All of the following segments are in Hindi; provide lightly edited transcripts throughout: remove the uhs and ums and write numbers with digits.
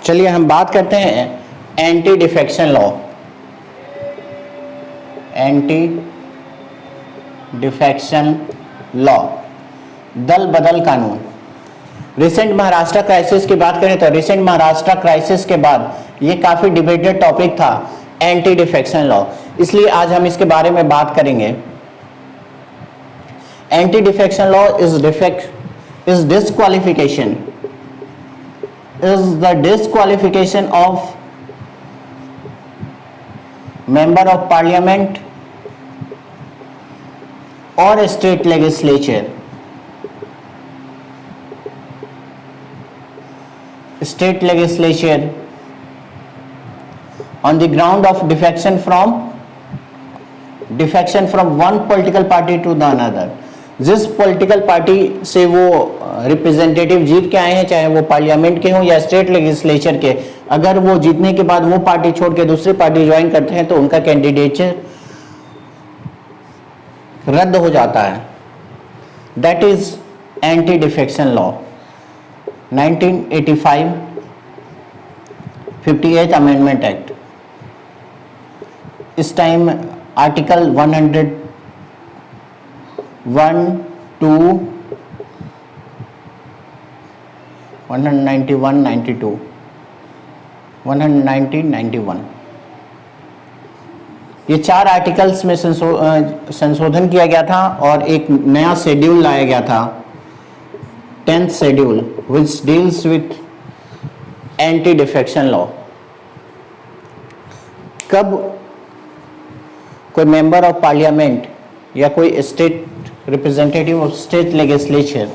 चलिए हम बात करते हैं anti defection law. Anti defection law, दल बदल कानून। रिसेंट महाराष्ट्र क्राइसिस की बात करें तो रिसेंट महाराष्ट्र क्राइसिस के बाद ये काफी डिबेटेड टॉपिक था एंटी डिफेक्शन लॉ, इसलिए आज हम इसके बारे में बात करेंगे। Anti defection law is disqualification is the disqualification of member of parliament or state legislature on the ground of defection from one political party to the another। जिस पॉलिटिकल पार्टी से वो रिप्रेजेंटेटिव जीत के आए हैं, चाहे वो पार्लियामेंट के हों या स्टेट लेजिस्लेचर के, अगर वो जीतने के बाद वो पार्टी छोड़ के दूसरी पार्टी ज्वाइन करते हैं तो उनका कैंडिडेचर रद्द हो जाता है। That is anti defection law. 1985 58th amendment act. इस टाइम आर्टिकल 101, 2, 191, 92, 190, 91 ये चार आर्टिकल्स में संशोधन किया गया था और एक नया शेड्यूल लाया गया था, 10th schedule, which deals with anti defection law. कब कोई मेंबर ऑफ पार्लियामेंट या कोई state representative of state legislature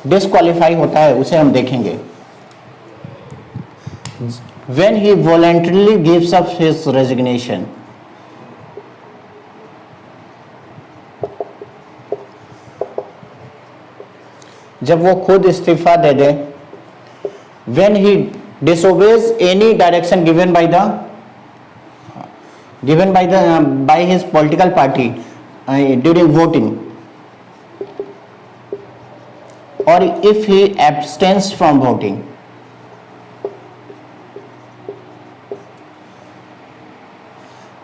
disqualify होता है उसे हम देखेंगे। When he voluntarily gives up his resignation, जब वो खुद इस्तीफा दे दे। When he disobeys any direction given by his political party during voting, or if he abstains from voting,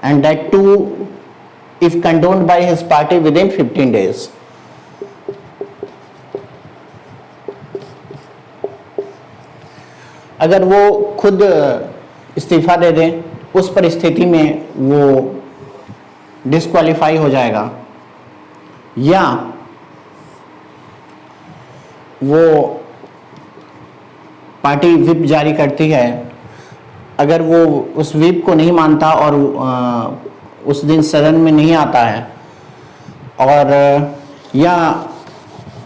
and that too if condoned by his party within 15 days। अगर वो खुद इस्तीफा दे दें उस परिस्थिति में वो डिस्क्वालीफाई हो जाएगा, या वो पार्टी व्हिप जारी करती है, अगर वो उस व्हिप को नहीं मानता और उस दिन सदन में नहीं आता है, और या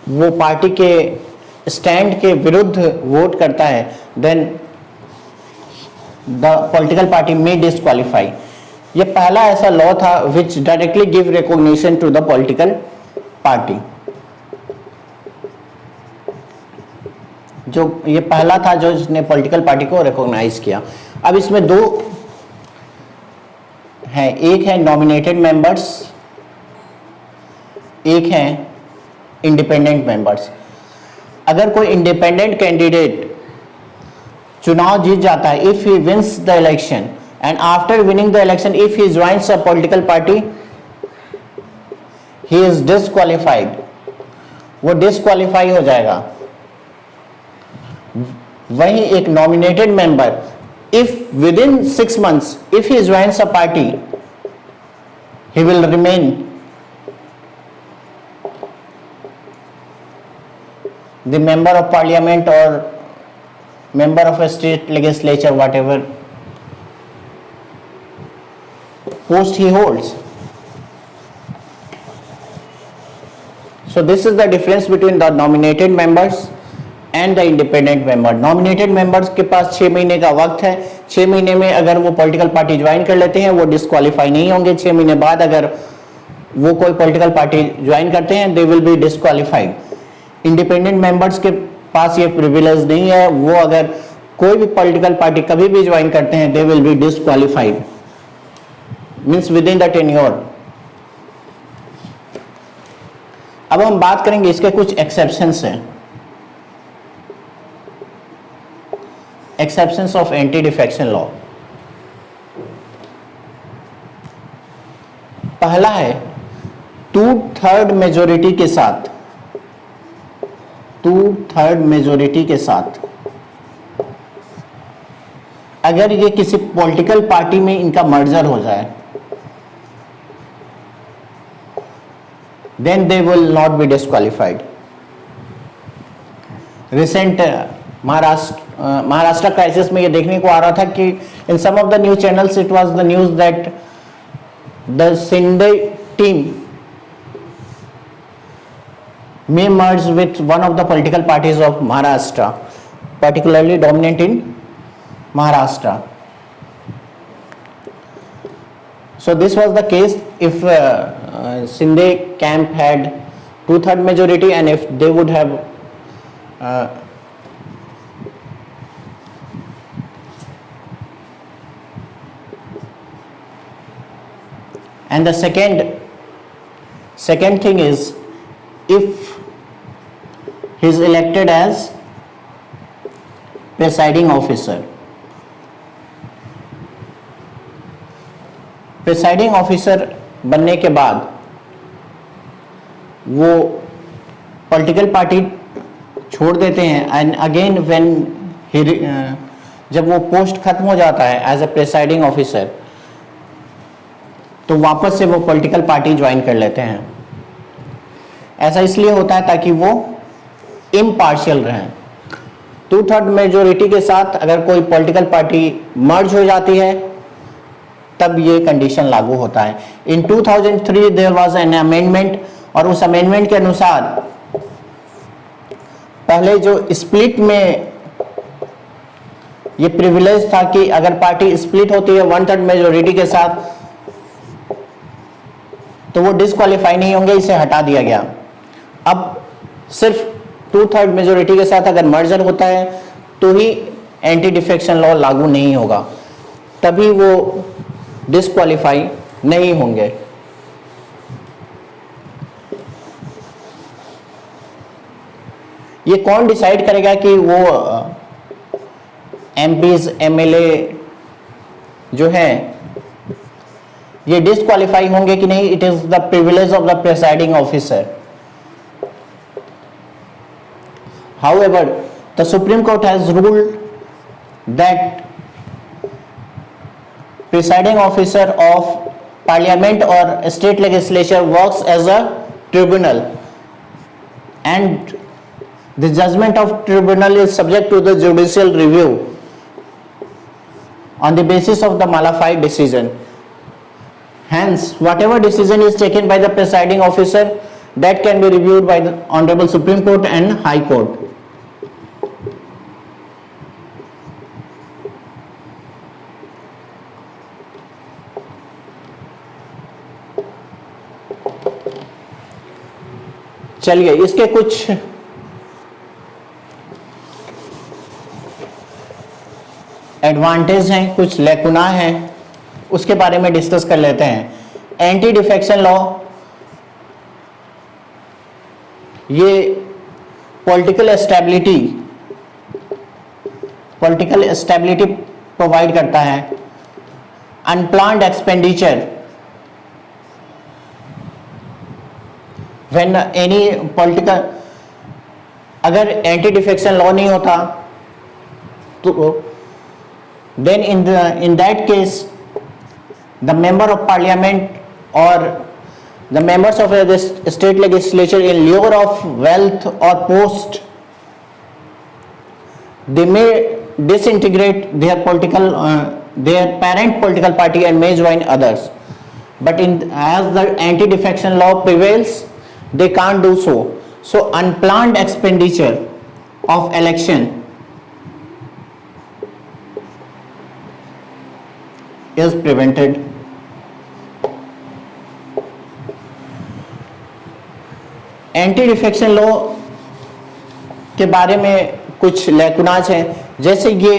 वो पार्टी के स्टैंड के विरुद्ध वोट करता है, देन द पॉलिटिकल पार्टी में डिस्क्वालीफाई। ये पहला ऐसा लॉ था which directly give recognition to the political party. जो ये पहला था जो जिसने पॉलिटिकल पार्टी को रिकॉग्नाइज किया। अब इसमें दो हैं, एक है नॉमिनेटेड मेंबर्स, एक है इंडिपेंडेंट मेंबर्स। अगर कोई इंडिपेंडेंट कैंडिडेट चुनाव जीत जाता है, if he wins the election and after winning the election if he joins a political party, he is disqualified, वो डिस्क्वालीफाई हो जाएगा। वहीं एक nominated member, if within 6 months if he joins a party, he will remain the member of parliament or member of a state legislature, whatever post he holds। So this is the difference between the nominated members and the independent member। nominated members के पास 6 महीने का वक्त है। 6 महीने में अगर वो पॉलिटिकल पार्टी ज्वाइन कर लेते हैं वो डिस्क्वालीफाई नहीं होंगे। 6 महीने बाद अगर वो कोई पॉलिटिकल पार्टी ज्वाइन करते हैं they will be disqualified. Independent members के पास ये प्रिविलेज नहीं है, वो अगर कोई भी पॉलिटिकल पार्टी कभी भी ज्वाइन करते हैं they will be disqualified, means with in the tenure. अब हम बात करेंगे इसके कुछ एक्सेप्शंस हैं। Exceptions of anti defection law. पहला है 2/3 मेजोरिटी के साथ, 2/3 मेजोरिटी के साथ अगर ये किसी पॉलिटिकल पार्टी में इनका मर्जर हो जाए, then they will not be disqualified. Recent Maharashtra crisis में ये देखने को आ रहा था कि in some of the news channels it was the news that the Shinde team may merge with one of the political parties of Maharashtra, particularly dominant in Maharashtra. So this was the case if Shinde camp had 2/3 majority, and if they would have and the second thing is, if he is elected as presiding officer, presiding officer बनने के बाद वो पॉलिटिकल पार्टी छोड़ देते हैं, एंड अगेन व्हेन जब वो पोस्ट खत्म हो जाता है एज ए प्रिसाइडिंग ऑफिसर, तो वापस से वो पॉलिटिकल पार्टी ज्वाइन कर लेते हैं। ऐसा इसलिए होता है ताकि वो इम्पार्शियल रहें। 2/3 मेजोरिटी के साथ अगर कोई पॉलिटिकल पार्टी मर्ज हो जाती है तब ये कंडीशन लागू होता है। इन 2003 देयर वाज एन अमेंडमेंट, और उस अमेंडमेंट के अनुसार पहले जो स्प्लिट में ये प्रिविलेज था कि अगर पार्टी स्प्लिट होती है 1/3 मेजोरिटी के साथ तो वो डिस्क्वालीफाई नहीं होंगे, इसे हटा दिया गया। अब सिर्फ 2/3 मेजोरिटी के साथ अगर मर्जर होता है तो ही एंटी डिफेक्शन लॉ लागू नहीं होगा, तभी वो डिस्क्वालीफाई नहीं होंगे। ये कौन डिसाइड करेगा कि वो एमपीज एमएलए जो हैं ये डिस्क्वालीफाई होंगे कि नहीं? It is the privilege of the presiding officer. However, the Supreme Court has ruled that presiding officer of parliament or state legislature works as a tribunal, and the judgment of tribunal is subject to the judicial review on the basis of the modified decision. Hence, whatever decision is taken by the presiding officer, that can be reviewed by the Honorable Supreme Court and High Court. चलिए, इसके कुछ एडवांटेज हैं, कुछ लैकुना हैं, उसके बारे में डिस्कस कर लेते हैं। एंटी डिफेक्शन लॉ ये पॉलिटिकल स्टेबिलिटी प्रोवाइड करता है। Unplanned expenditure, when any political, अगर एंटी डिफेक्शन लॉ नहीं होता तो then in that case the member of parliament और the members of the state legislature in lieu of wealth or post, they may disintegrate their their parent political party and may join others, but as the anti defection law prevails, they can't do so. So unplanned expenditure of election is prevented. Anti defection law के बारे में कुछ लैकुनाज हैं, जैसे ये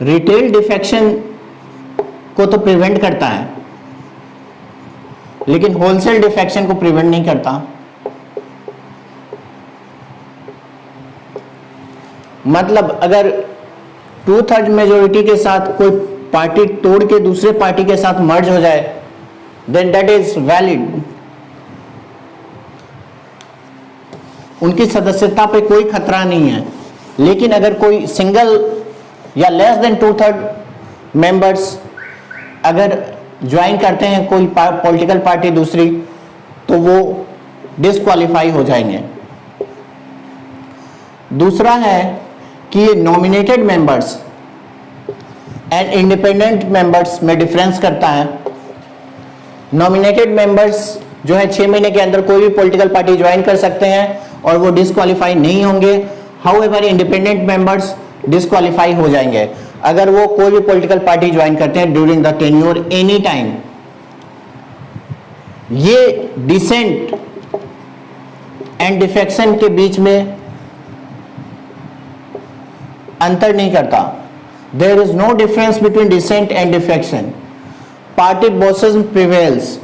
रिटेल डिफेक्शन को तो प्रिवेंट करता है लेकिन होलसेल डिफेक्शन को प्रिवेंट नहीं करता। मतलब अगर 2/3 मेजोरिटी के साथ कोई पार्टी तोड़ के दूसरे पार्टी के साथ मर्ज हो जाए, देन दैट इज वैलिड, उनकी सदस्यता पे कोई खतरा नहीं है। लेकिन अगर कोई सिंगल या लेस देन 2/3 मेंबर्स अगर ज्वाइन करते हैं कोई पॉलिटिकल पार्टी दूसरी, तो वो डिस्क्वालीफाई हो जाएंगे। दूसरा है कि nominated members and independent members में डिफरेंस करता है। नॉमिनेटेड मेंबर्स जो है 6 महीने के अंदर कोई भी पॉलिटिकल पार्टी ज्वाइन कर सकते हैं और वो डिस्क्वालीफाई नहीं होंगे। हाउएवर इंडिपेंडेंट मेंबर्स डिस्क्वालीफाई हो जाएंगे अगर वो कोई भी पॉलिटिकल पार्टी ज्वाइन करते हैं during the tenure any time. ये डिसेंट एंड डिफेक्शन के बीच में अंतर नहीं करता। There is no difference between dissent and defection. Party bossism prevails.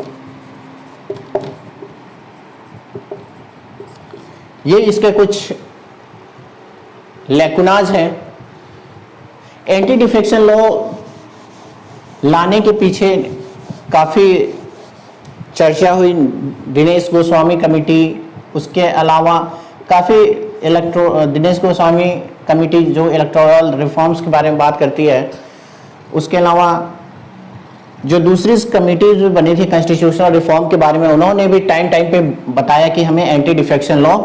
ये इसके कुछ लैकुनाज हैं। एंटी डिफेक्शन लॉ लाने के पीछे काफ़ी चर्चा हुई। दिनेश गोस्वामी कमेटी, उसके अलावा काफ़ी दिनेश गोस्वामी कमेटी जो इलेक्टोरल रिफॉर्म्स के बारे में बात करती है, उसके अलावा जो दूसरी कमेटी जो बनी थी कॉन्स्टिट्यूशनल रिफॉर्म के बारे में, उन्होंने भी टाइम पे बताया कि हमें एंटी डिफेक्शन लॉ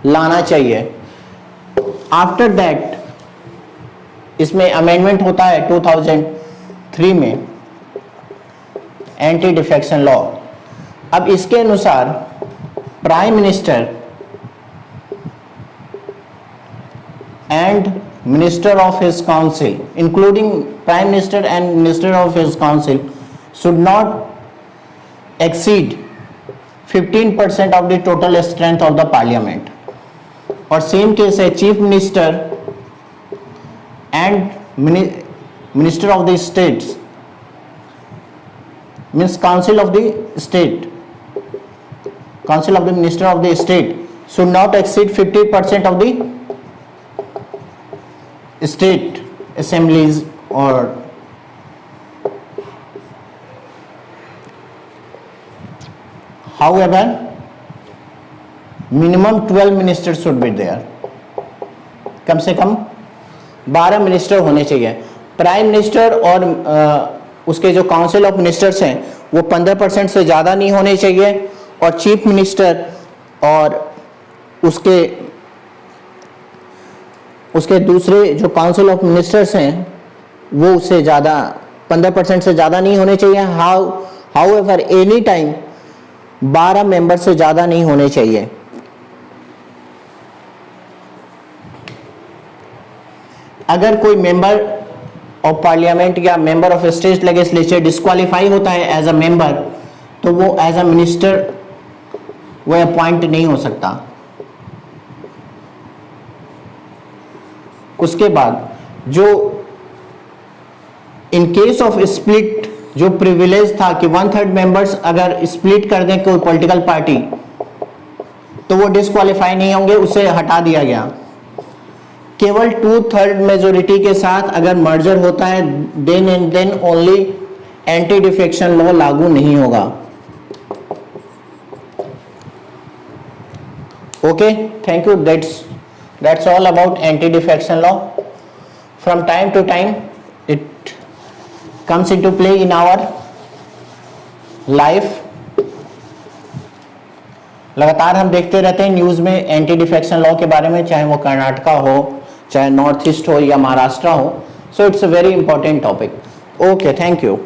लाना चाहिए। आफ्टर दैट इसमें अमेंडमेंट होता है 2003 में एंटी डिफेक्शन लॉ। अब इसके अनुसार prime minister and minister of his council, including prime minister and minister of his council, should not exceed 15% of the total strength of the parliament. और सेम केस है chief minister and minister of the states, means council of the state, council of the minister of the state should not exceed 50% of the state assemblies or however minimum 12 ministers should be there। कम से कम 12 मिनिस्टर होने चाहिए। प्राइम मिनिस्टर और उसके जो काउंसिल ऑफ मिनिस्टर्स हैं वो 15% से ज़्यादा नहीं होने चाहिए, और चीफ मिनिस्टर और उसके दूसरे जो काउंसिल ऑफ मिनिस्टर्स हैं वो उससे ज़्यादा 15% से ज़्यादा नहीं होने चाहिए। हाउएवर एनी टाइम 12 मेंबर से ज़्यादा नहीं होने चाहिए। अगर कोई मेंबर ऑफ पार्लियामेंट या member of state legislature disqualify होता है एज अ मेंबर, तो वो एज अ मिनिस्टर वो अपॉइंट नहीं हो सकता। उसके बाद जो इन केस ऑफ स्प्लिट जो प्रिविलेज था कि 1/3 मेंबर्स अगर स्प्लिट कर दें कोई पॉलिटिकल पार्टी, तो वो डिस्क्वालीफाई नहीं होंगे, उसे हटा दिया गया। केवल 2/3 मेजोरिटी के साथ अगर मर्जर होता है then and then only anti defection law लागू नहीं होगा। Okay, thank you. That's all about anti-defection law. From time to time it comes into play in our life. लगातार हम देखते रहते हैं न्यूज़ में एंटी डिफेक्शन लॉ के बारे में, चाहे वो कर्नाटका हो, चाहे नॉर्थ ईस्ट हो या महाराष्ट्र हो। So it's a very important topic. Okay, thank you.